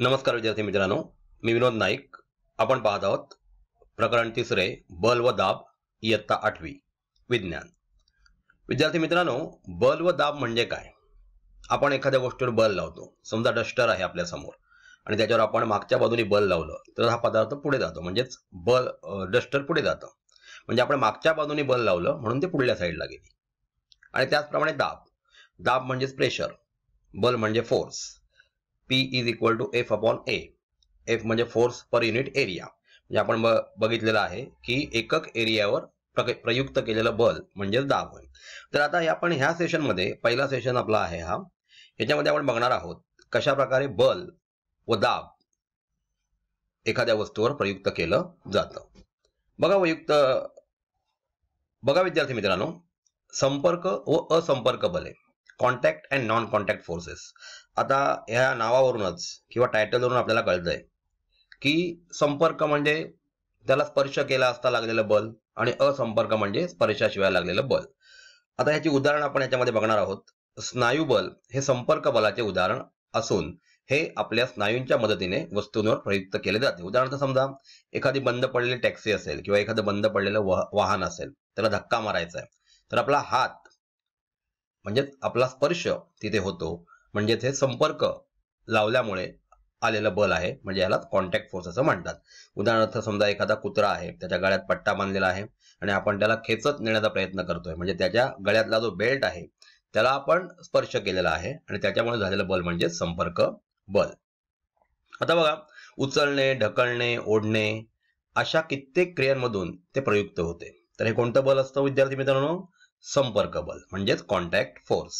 नमस्कार विद्यार्थी मित्रांनो, मी विनोद नाईक. आपण पाहत आहोत प्रकरण 3 बल व दाब, इयत्ता 8वी विज्ञान. विद्यार्थी मित्रांनो, बल व दाब म्हणजे काय? आपण एखाद्या गोष्टीवर बल लावतो. समजा डस्टर आहे आपल्या समोर आणि त्याच्यावर आपण मागच्या बाजूने बल लावलं तर हा पदार्थ पुढे जातो, म्हणजेच डस्टर पुढे जातं. म्हणजे आपण मागच्या बाजूने बल लावलं म्हणून ते पुढल्या साईडला गेली. आणि त्याचप्रमाणे दाब म्हणजेच प्रेशर, बल म्हणजे force. P is equal to F upon A. F म्हणजे फोर्स पर युनिट एरिया. म्हणजे आपण बघितलेलं आहे की एकक एरियावर प्रयुक्त केलेलं बल म्हणजे दाब होय. तर आता आपण ह्या सेशनमध्ये, पहिला सेशन आपला आहे हा, ह्याच्यामध्ये आपण बघणार आहोत कशा प्रकारे बल व दाब एखाद्या वस्तूवर प्रयुक्त केलं जातं. बघा विद्यार्थी मित्रांनो, संपर्क व असंपर्क बले, contact and non contact forces. आता ह्या नावावरूनच किंवा टायटलवरून आपल्याला कळतंय की संपर्क म्हणजे त्याला स्पर्श केला असता लागलेलं बल आणि असंपर्क म्हणजे स्पर्शाशिवाय लागलेलं बल. आता ह्याची उदाहरण आपण याच्यामध्ये बघणार आहोत. स्नायू बल हे संपर्क बलाचे उदाहरण असून हे आपल्या स्नायूंच्या मदतीने वस्तूंवर प्रयुक्त केले जाते. उदाहरणार्थ समजा एखादी बंद पडलेली टॅक्सी असेल किंवा एखादं बंद पडलेलं वाहन असेल, त्याला धक्का मारायचा आहे, तर आपला हात म्हणजे आपला स्पर्श तिथे होतो, म्हणजे ते संपर्क लावल्यामुळे आलेलं बल आहे, म्हणजे याला कॉन्टॅक्ट फोर्स असं म्हणतात. उदाहरणार्थ समजा एखादा कुत्रा आहे, त्याच्या गळ्यात पट्टा बांधलेला आहे आणि आपण त्याला खेचत नेण्याचा प्रयत्न करतोय, म्हणजे त्याच्या गळ्यातला जो बेल्ट आहे त्याला आपण स्पर्श केलेला आहे आणि त्याच्यामुळे झालेलं बल म्हणजे संपर्क बल. आता बघा, उचलणे, ढकलणे, ओढणे अशा कित्येक क्रियांमधून ते प्रयुक्त होते. तर हे कोणतं बल असतं विद्यार्थी मित्रांनो? संपर्क बल म्हणजेच कॉन्टॅक्ट फोर्स.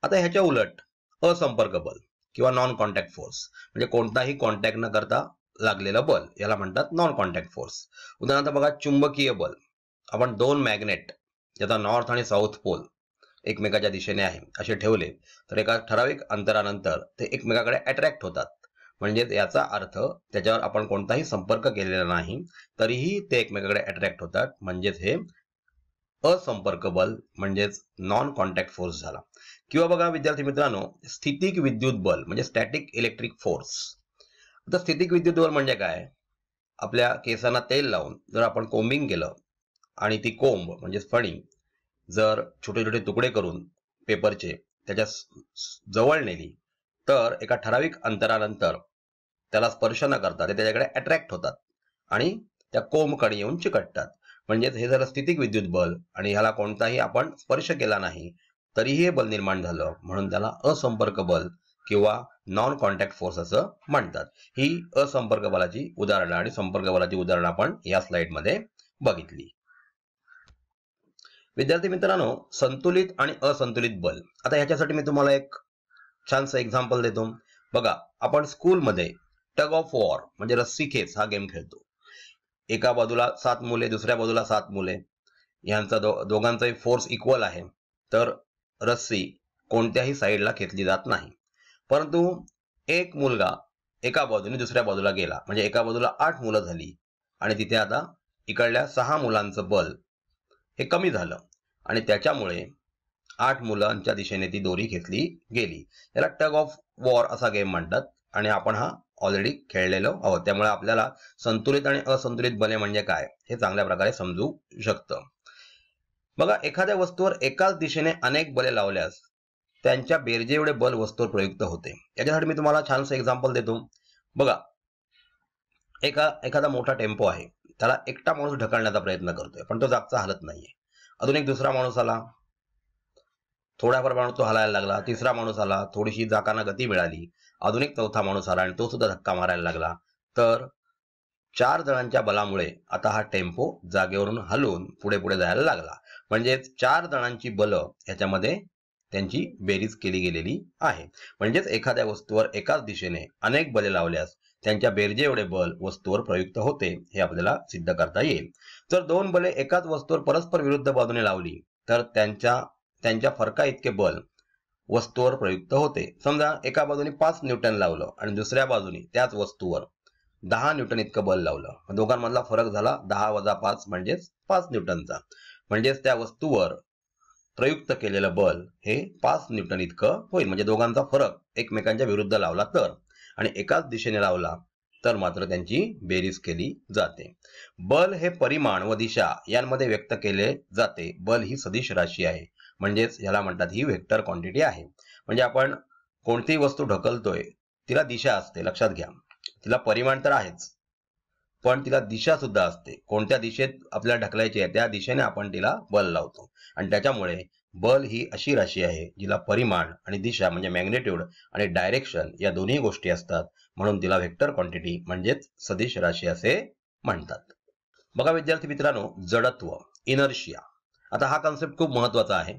आता ह्याच्या उलट असंपर्क बल किंवा नॉन कॉन्टॅक्ट फोर्स म्हणजे कोणताही कॉन्टॅक्ट न करता लागलेलं बल, याला म्हणतात नॉन कॉन्टॅक्ट फोर्स. उदाहरणार्थ बघा, चुंबकीय बल. आपण दोन मॅग्नेट ज्याचा नॉर्थ आणि साऊथ पोल एकमेकाच्या दिशेने आहे असे ठेवले तर एका ठराविक अंतरानंतर ते एकमेकाकडे अट्रॅक्ट होतात. म्हणजे याचा अर्थ त्याच्यावर आपण कोणताही संपर्क केलेला नाही तरीही ते एकमेकाकडे अट्रॅक्ट होतात, म्हणजेच हे असंपर्क बल म्हणजेच नॉन कॉन्टॅक्ट फोर्स झाला. किंवा बघा विद्यार्थी मित्रांनो, स्थितिक विद्युत बल म्हणजे स्टॅटिक इलेक्ट्रिक फोर्स. आता स्थितिक विद्युत बल म्हणजे काय? आपल्या केसांना तेल लावून जर आपण कोम्बिंग केलं आणि ती कोंब म्हणजे फणी जर छोटे छोटे तुकडे करून पेपरचे त्याच्या जवळ नेली तर एका ठराविक अंतरानंतर त्याला स्पर्श न करता ते त्याच्याकडे अट्रॅक्ट होतात आणि त्या कोंबकडे येऊन चिकटतात. म्हणजेच हे झालं स्थितिक विद्युत बल आणि ह्याला कोणताही आपण स्पर्श केला नाही तरीही हे बल निर्माण झालं, म्हणून त्याला असंपर्क बल किंवा नॉन कॉन्टॅक्ट फोर्स असं म्हणतात. ही असंपर्क बलाची उदाहरणं आणि संपर्क बलाची उदाहरणं आपण या स्लाइडमध्ये बघितली. विद्यार्थी मित्रांनो, संतुलित आणि असंतुलित बल. आता ह्याच्यासाठी मी तुम्हाला एक छानसं एक्झाम्पल देतो. बघा, आपण स्कूलमध्ये टग ऑफ वॉर म्हणजे रस्सी खेच हा गेम खेळतो. एका बाजूला 7 मुले, दुसऱ्या बाजूला 7 मुले, यांचा दोघांचाही फोर्स इक्वल आहे, तर रस्सी कोणत्याही साईडला खेचली जात नाही. परंतु एक मुलगा एका बाजूने दुसऱ्या बाजूला गेला, म्हणजे एका बाजूला 8 मुलं झाली आणि तिथे आता इकडल्या 6 मुलांचं बल हे कमी झालं आणि त्याच्यामुळे 8 मुलांच्या दिशेने ती दोरी खेचली गेली. याला टग ऑफ वॉर असा गेम म्हणतात आणि आपण हा ऑलरेडी खेळलेलो आहोत. त्यामुळे आपल्याला संतुलित आणि असंतुलित बले म्हणजे काय हे चांगल्या प्रकारे समजू शकतं. बघा, एखाद्या वस्तूवर एकाच दिशेने अनेक बले लावल्यास त्यांच्या बेरजे एवढे बल वस्तूवर प्रयुक्त होते. याच्यासाठी मी तुम्हाला छानसं एक्झाम्पल देतो. बघा, एखादा मोठा टेम्पो आहे, त्याला एकटा माणूस ढकलण्याचा प्रयत्न करतोय पण तो जागचा हलत नाहीये. अजून एक दुसरा माणूस आला, थोड्या प्रमाणात तो हलायला लागला. तिसरा माणूस आला, थोडीशी चाकांना गती मिळाली. अजून एक चौथा माणूस आला आणि तो सुद्धा धक्का मारायला लागला. तर 4 जणांच्या बलामुळे आता हा टेम्पो जागेवरून हलून पुढे पुढे जायला लागला. म्हणजे 4 जणांची बलं ह्याच्यामध्ये त्यांची बेरीज केली गेलेली आहे. म्हणजेच एखाद्या वस्तूवर एकाच दिशेने अनेक बले लावल्यास त्यांच्या बेरजे एवढे बल वस्तूवर प्रयुक्त होते, हे आपल्याला सिद्ध करता येईल. जर 2 बले एकाच वस्तूवर परस्पर विरुद्ध बाजूने लावली तर त्यांच्या फरका इतके बल वस्तूवर प्रयुक्त होते. समजा एका बाजूने 5 न्यूटन लावलं आणि दुसऱ्या बाजूने त्याच वस्तूवर 10 न्यूटन इतकं बल लावलं. दोघांमधला फरक झाला 10 वजा 5 म्हणजेच 5 न्यूटनचा. म्हणजेच त्या वस्तूवर प्रयुक्त केलेलं बल हे 5 न्यूटन इतकं होईल. म्हणजे दोघांचा फरक एकमेकांच्या विरुद्ध लावला तर. आणि एकाच दिशेने लावला तर मात्र त्यांची बेरीज केली जाते. बल हे परिमाण व दिशा यांमध्ये व्यक्त केले जाते. बल ही सदिश राशी आहे, म्हणजेच याला म्हणतात ही वेक्टर क्वांटिटी आहे. म्हणजे आपण कोणतीही वस्तू ढकलतोय तिला दिशा असते, लक्षात घ्या. तिला परिमाण तर आहेच, पण तिला दिशा सुद्धा असते. कोणत्या दिशेत आपल्याला ढकलायची आहे त्या दिशेने आपण तिला बल लावतो. आणि त्याच्यामुळे बल ही अशी राशी आहे जिला परिमाण आणि दिशा म्हणजे मॅग्नेट्यूड आणि डायरेक्शन या दोन्ही गोष्टी असतात, म्हणून तिला व्हेक्टर क्वांटिटी म्हणजेच सदिश राशी असे म्हणतात. बघा विद्यार्थी मित्रांनो, जडत्व, इनर्शिया. आता हा कन्सेप्ट खूप महत्वाचा आहे.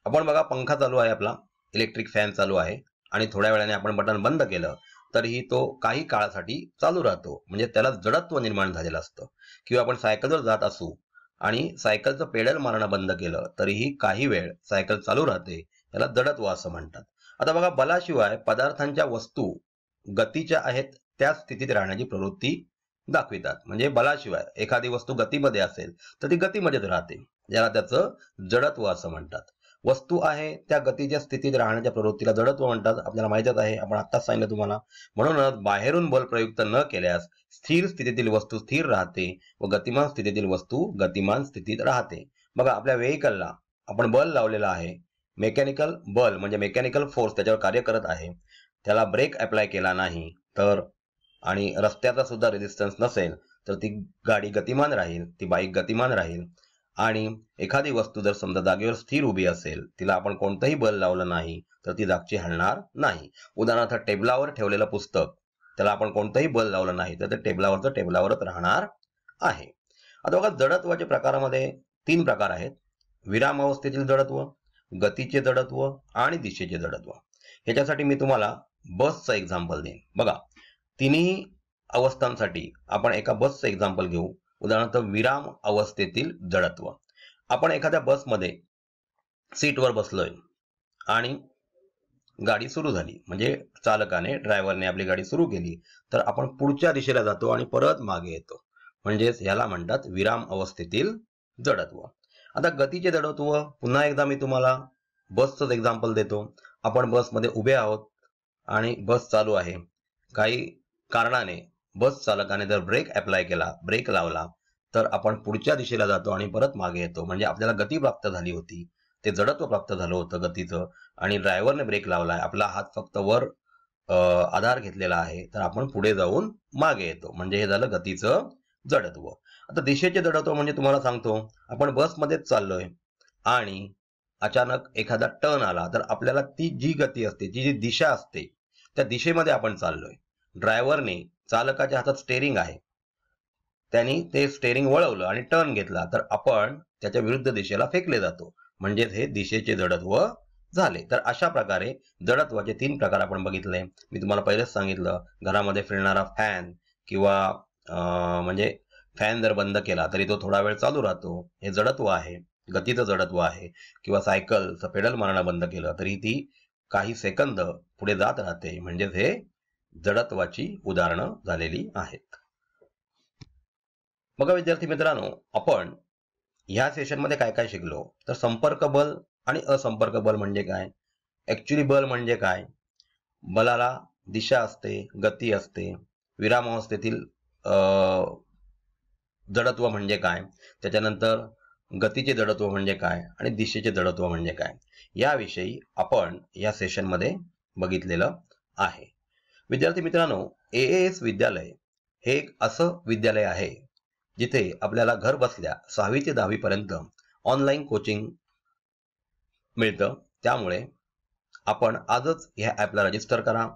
आपण बघा, पंखा चालू आहे, आपला इलेक्ट्रिक फॅन चालू आहे आणि थोड्या वेळाने आपण बटन बंद केलं तरीही तो काही काळासाठी चालू राहतो, म्हणजे त्याला जडत्व निर्माण झालेलं असतं. किंवा आपण सायकलवर जात असू आणि सायकलचं पेडल मारणं बंद केलं तरीही काही वेळ सायकल चालू राहते, त्याला जडत्व असं म्हणतात. आता बघा, बलाशिवाय पदार्थांच्या वस्तू गतीच्या आहेत त्या स्थितीत राहण्याची प्रवृत्ती दाखवितात. म्हणजे बलाशिवाय एखादी वस्तू गतीमध्ये असेल तर ती गतीमध्येच राहते, ज्याला त्याचं जडत्व असं म्हणतात. वस्तू आहे त्या गतीच्या स्थितीत राहण्याच्या प्रवृत्तीला जडत्व म्हणतात, आपल्याला माहितच आहे, आपण आत्ताच सांगितलं तुम्हाला. म्हणूनच बाहेरून बल प्रयुक्त न केल्यास स्थिर स्थितीतील वस्तू स्थिर राहते व गतिमान स्थितीतील वस्तू गतिमान स्थितीत राहते. बघा, आपल्या व्हेकलला आपण बल लावलेला आहे, मेकॅनिकल बल म्हणजे मेकॅनिकल फोर्स त्याच्यावर कार्य करत आहे. त्याला ब्रेक अप्लाय केला नाही तर आणि रस्त्याचा सुद्धा रेजिस्टन्स नसेल तर ती गाडी गतिमान राहील, ती बाईक गतिमान राहील. आणि एखादी वस्तू जर समजा जागेवर स्थिर उभी असेल, तिला आपण कोणतंही बल लावलं नाही तर ती जागची हलणार नाही. उदाहरणार्थ, टेबलावर ठेवलेलं पुस्तक, त्याला आपण कोणतंही बल लावलं नाही तर ते टेबलावरच राहणार आहे. आता बघा, जडत्वाच्या प्रकारामध्ये 3 प्रकार आहेत: विराम अवस्थेतील जडत्व, गतीचे जडत्व आणि दिशेचे जडत्व. ह्याच्यासाठी मी तुम्हाला बसचं एक्झाम्पल देईन. बघा, तिन्ही अवस्थांसाठी आपण एका बसचं एक्झाम्पल घेऊ. उदाहरणार्थ, विराम अवस्थेतील जडत्व. आपण एखाद्या बसमध्ये सीटवर बसलोय आणि गाडी सुरू झाली, म्हणजे चालकाने, ड्रायव्हरने आपली गाडी सुरू केली, तर आपण पुढच्या दिशेला जातो आणि परत मागे येतो, म्हणजेच याला म्हणतात विराम अवस्थेतील जडत्व. आता गतीचे जडत्व, पुन्हा एकदा मी तुम्हाला बसचंच एक्झाम्पल देतो. आपण बसमध्ये उभे आहोत आणि बस चालू आहे. काही कारणाने बस चालकाने जर ब्रेक अप्लाय केला, ब्रेक लावला, तर आपण पुढच्या दिशेला जातो आणि परत मागे येतो, म्हणजे आपल्याला गती प्राप्त झाली होती, ते जडत्व प्राप्त झालं होतं गतीचं. आणि ड्रायव्हरने ब्रेक लावलाय, आपला हात फक्त वर आधार घेतलेला आहे, तर आपण पुढे जाऊन मागे येतो, म्हणजे हे झालं गतीचं जडत्व. आता दिशेचे जडत्व म्हणजे तुम्हाला सांगतो, आपण बसमध्येच चाललोय आणि अचानक एखादा टर्न आला तर आपल्याला ती जी गती असते, जी दिशा असते, त्या दिशेमध्ये आपण चाललोय. ड्रायव्हरने, चालकाच्या हातात स्टेरिंग आहे, त्यांनी ते स्टेरिंग वळवलं आणि टर्न घेतला तर आपण त्याच्या विरुद्ध दिशेला फेकले जातो, म्हणजेच हे दिशेचे जडत्व झाले. तर अशा प्रकारे जडत्वाचे 3 प्रकार आपण बघितले. मी तुम्हाला पहिलेच सांगितलं, घरामध्ये फिरणारा फॅन किंवा म्हणजे फॅन जर बंद केला तरी तो थोडा वेळ चालू राहतो, हे जडत्व आहे, गतीचं जडत्व आहे. किंवा सायकलचं पेडल मारणं बंद केलं तरी ती काही सेकंद पुढे जात राहते, म्हणजेच हे जडत्वाची उदाहरणं झालेली आहेत. बघा विद्यार्थी मित्रांनो, आपण ह्या सेशनमध्ये काय काय शिकलो, तर संपर्क बल आणि असंपर्क बल म्हणजे काय, ऍक्च्युअली बल म्हणजे काय, बलाला दिशा असते, गती असते, विरामावस्थेतील जडत्व म्हणजे काय, त्याच्यानंतर गतीचे जडत्व म्हणजे काय आणि दिशेचे जडत्व म्हणजे काय, याविषयी आपण या सेशनमध्ये बघितलेलं आहे. विद्यार्थी मित्रांनो, AAS विद्यालय हे एक असं विद्यालय आहे जिथे आपल्याला घर बसल्या 6वी ते 10वी पर्यंत ऑनलाईन कोचिंग मिळतं. त्यामुळे आपण आजच ह्या ॲपला रजिस्टर करा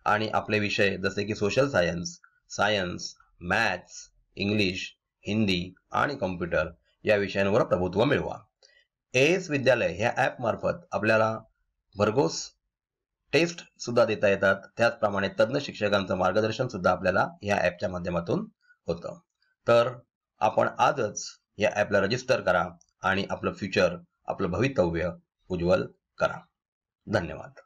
आणि आपले विषय जसे की social science, maths, English, Hindi आणि कॉम्प्युटर या विषयांवर प्रभुत्व मिळवा. AAS विद्यालय ह्या ॲप मार्फत आपल्याला भरघोस टेस्ट सुद्धा देता येतात. त्याचप्रमाणे तज्ञ शिक्षकांचं मार्गदर्शन सुद्धा आपल्याला या ॲपच्या माध्यमातून होतं. तर आपण आजच या ॲपला रजिस्टर करा आणि आपलं फ्युचर, आपलं भवितव्य उज्ज्वल करा. धन्यवाद.